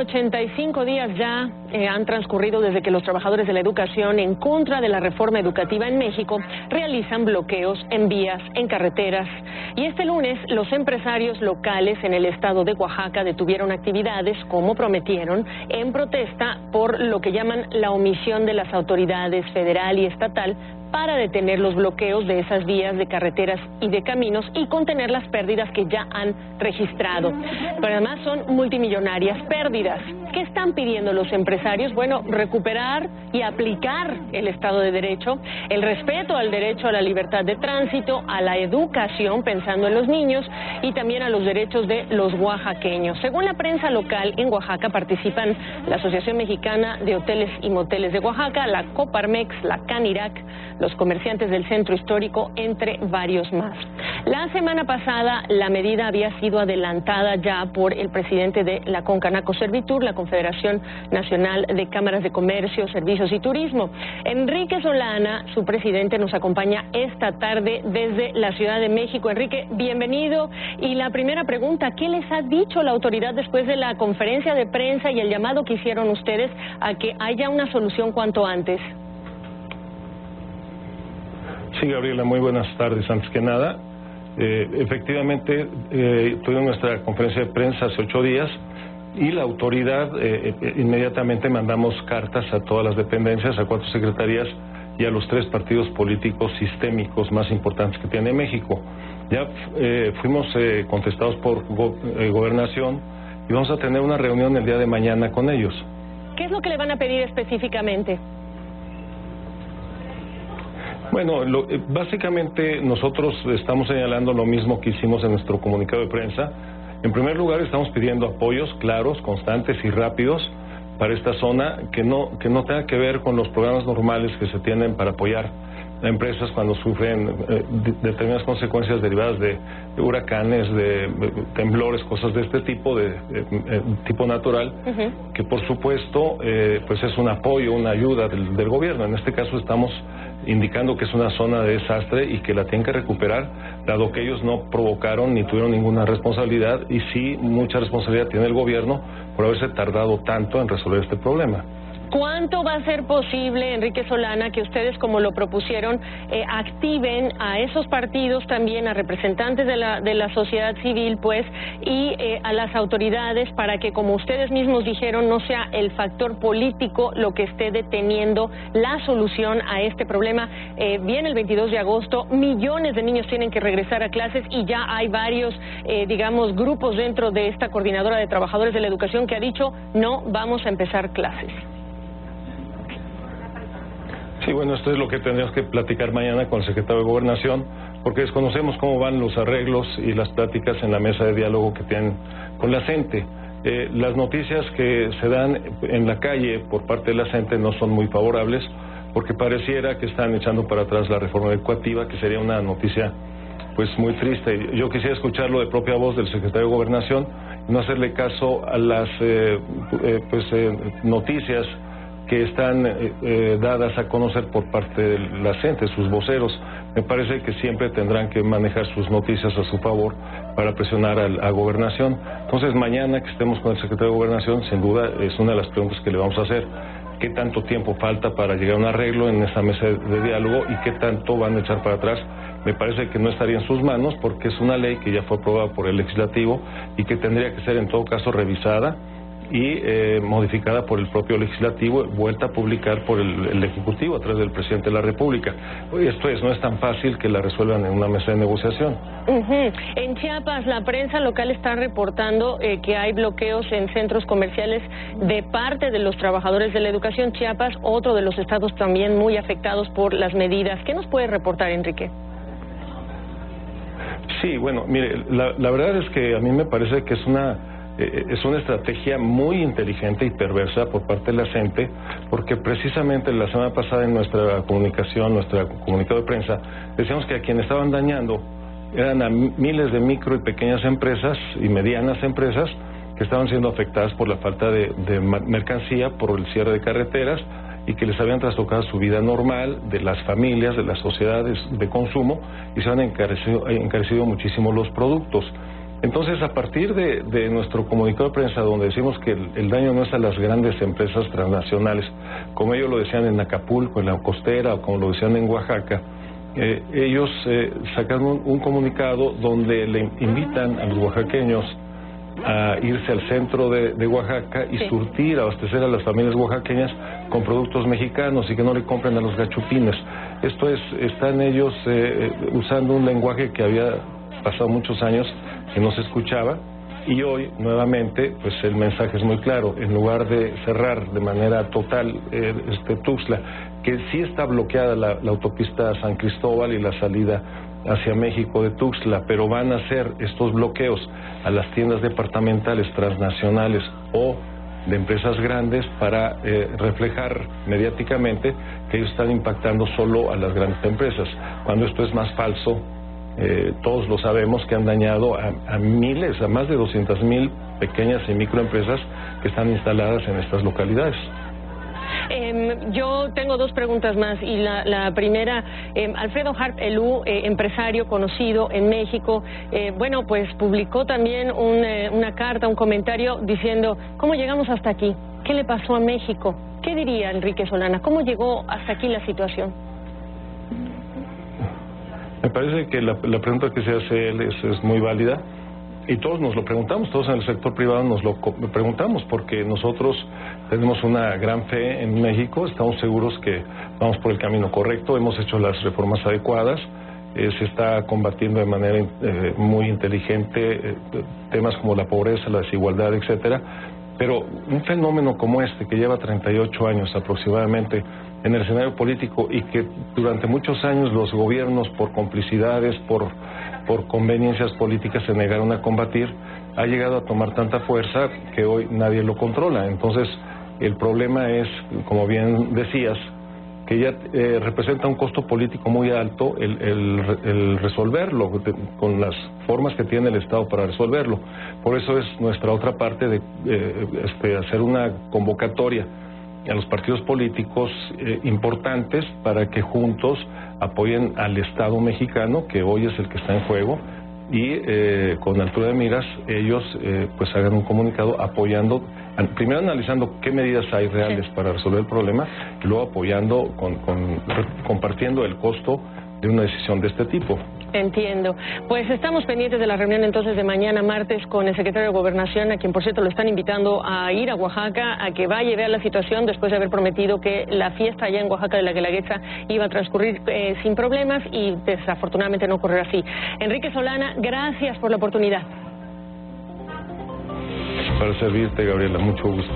85 días ya han transcurrido desde que los trabajadores de la educación en contra de la reforma educativa en México realizan bloqueos en vías, en carreteras. Y este lunes los empresarios locales en el estado de Oaxaca detuvieron actividades, como prometieron, en protesta por lo que llaman la omisión de las autoridades federal y estatal para detener los bloqueos de esas vías de carreteras y de caminos y contener las pérdidas que ya han registrado. Pero además son multimillonarias pérdidas. ¿Qué están pidiendo los empresarios? Bueno, recuperar y aplicar el Estado de Derecho, el respeto al derecho a la libertad de tránsito, a la educación, pensando en los niños, y también a los derechos de los oaxaqueños. Según la prensa local, en Oaxaca participan la Asociación Mexicana de Hoteles y Moteles de Oaxaca, la Coparmex, la Canirac, los comerciantes del centro histórico, entre varios más. La semana pasada la medida había sido adelantada ya por el presidente de la Concanaco Servitur, la Confederación Nacional de Cámaras de Comercio, Servicios y Turismo. Enrique Solana, su presidente, nos acompaña esta tarde desde la Ciudad de México. Enrique, bienvenido. Y la primera pregunta, ¿qué les ha dicho la autoridad después de la conferencia de prensa y el llamado que hicieron ustedes a que haya una solución cuanto antes? Sí, Gabriela, muy buenas tardes. Antes que nada, efectivamente, tuvimos nuestra conferencia de prensa hace 8 días y la autoridad inmediatamente mandamos cartas a todas las dependencias, a 4 secretarías y a los 3 partidos políticos sistémicos más importantes que tiene México. Ya fuimos contestados por Gobernación y vamos a tener una reunión el día de mañana con ellos. ¿Qué es lo que le van a pedir específicamente? Bueno, básicamente nosotros estamos señalando lo mismo que hicimos en nuestro comunicado de prensa. En primer lugar, estamos pidiendo apoyos claros, constantes y rápidos para esta zona que no tenga que ver con los programas normales que se tienen para apoyar a empresas cuando sufren determinadas consecuencias derivadas de huracanes, de temblores, cosas de este tipo, de tipo natural, que por supuesto pues es un apoyo, una ayuda del gobierno. En este caso estamos indicando que es una zona de desastre y que la tienen que recuperar, dado que ellos no provocaron ni tuvieron ninguna responsabilidad, y sí mucha responsabilidad tiene el gobierno por haberse tardado tanto en resolver este problema. ¿Cuánto va a ser posible, Enrique Solana, que ustedes, como lo propusieron, activen a esos partidos también, a representantes de la sociedad civil, pues, y a las autoridades para que, como ustedes mismos dijeron, no sea el factor político lo que esté deteniendo la solución a este problema? Viene el 22 de agosto, millones de niños tienen que regresar a clases y ya hay varios, digamos, grupos dentro de esta coordinadora de trabajadores de la educación que ha dicho no vamos a empezar clases. Sí, bueno, esto es lo que tendríamos que platicar mañana con el secretario de Gobernación, porque desconocemos cómo van los arreglos y las pláticas en la mesa de diálogo que tienen con la CENTE. Las noticias que se dan en la calle por parte de la CENTE no son muy favorables, porque pareciera que están echando para atrás la reforma educativa, que sería una noticia pues muy triste. Yo quisiera escucharlo de propia voz del secretario de Gobernación y no hacerle caso a las noticias que están dadas a conocer por parte de la gente, sus voceros. Me parece que siempre tendrán que manejar sus noticias a su favor para presionar a Gobernación. Entonces mañana que estemos con el secretario de Gobernación, sin duda es una de las preguntas que le vamos a hacer. ¿Qué tanto tiempo falta para llegar a un arreglo en esa mesa de diálogo y qué tanto van a echar para atrás? Me parece que no estaría en sus manos porque es una ley que ya fue aprobada por el Legislativo y que tendría que ser en todo caso revisada y modificada por el propio Legislativo, vuelta a publicar por el Ejecutivo a través del Presidente de la República. Esto no es tan fácil que la resuelvan en una mesa de negociación. En Chiapas, la prensa local está reportando que hay bloqueos en centros comerciales de parte de los trabajadores de la educación. Chiapas, otro de los estados también muy afectados por las medidas. ¿Qué nos puede reportar, Enrique? Sí, bueno, mire, la verdad es que a mí me parece que es una estrategia muy inteligente y perversa por parte de la CENTE, porque precisamente la semana pasada en nuestra comunicación, nuestro comunicado de prensa, decíamos que a quienes estaban dañando eran a miles de micro y pequeñas empresas y medianas empresas que estaban siendo afectadas por la falta de mercancía, por el cierre de carreteras, y que les habían trastocado su vida normal, de las familias, de las sociedades de consumo, y se han encarecido muchísimo los productos. Entonces, a partir de nuestro comunicado de prensa, donde decimos que el daño no es a las grandes empresas transnacionales, como ellos lo decían en Acapulco, en la costera, o como lo decían en Oaxaca, ellos sacaron un comunicado donde le invitan a los oaxaqueños a irse al centro de Oaxaca y surtir, abastecer a las familias oaxaqueñas con productos mexicanos y que no le compren a los gachupines. Esto es, están ellos usando un lenguaje que había pasado muchos años que no se escuchaba, y hoy nuevamente pues el mensaje es muy claro. En lugar de cerrar de manera total Tuxtla, que sí está bloqueada la autopista San Cristóbal y la salida hacia México de Tuxtla, pero van a hacer estos bloqueos a las tiendas departamentales transnacionales o de empresas grandes para reflejar mediáticamente que ellos están impactando solo a las grandes empresas, cuando esto es más falso. Todos lo sabemos, que han dañado a miles, a más de 200,000 pequeñas y microempresas que están instaladas en estas localidades. Yo tengo dos preguntas más, y la primera, Alfredo Harp Elú, empresario conocido en México, bueno, pues publicó también una carta, un comentario diciendo: ¿cómo llegamos hasta aquí? ¿Qué le pasó a México? ¿Qué diría Enrique Solana? ¿Cómo llegó hasta aquí la situación? Me parece que la pregunta que se hace él es muy válida, y todos nos lo preguntamos, todos en el sector privado nos lo preguntamos, porque nosotros tenemos una gran fe en México, estamos seguros que vamos por el camino correcto, hemos hecho las reformas adecuadas, se está combatiendo de manera muy inteligente temas como la pobreza, la desigualdad, etcétera. Pero un fenómeno como este, que lleva 38 años aproximadamente en el escenario político, y que durante muchos años los gobiernos, por complicidades, por conveniencias políticas, se negaron a combatir, ha llegado a tomar tanta fuerza que hoy nadie lo controla. Entonces, el problema es, como bien decías, que ya representa un costo político muy alto el resolverlo, con las formas que tiene el Estado para resolverlo. Por eso es nuestra otra parte de hacer una convocatoria a los partidos políticos importantes para que juntos apoyen al Estado mexicano, que hoy es el que está en juego, y con altura de miras ellos pues hagan un comunicado apoyando, primero analizando qué medidas hay reales para resolver el problema, y luego apoyando, compartiendo el costo de una decisión de este tipo. Entiendo. Pues estamos pendientes de la reunión entonces de mañana martes con el secretario de Gobernación, a quien por cierto lo están invitando a ir a Oaxaca, a que vaya y vea la situación, después de haber prometido que la fiesta allá en Oaxaca de la Guelaguetza iba a transcurrir sin problemas, y desafortunadamente no ocurrió así. Enrique Solana, gracias por la oportunidad. Para servirte, Gabriela, mucho gusto.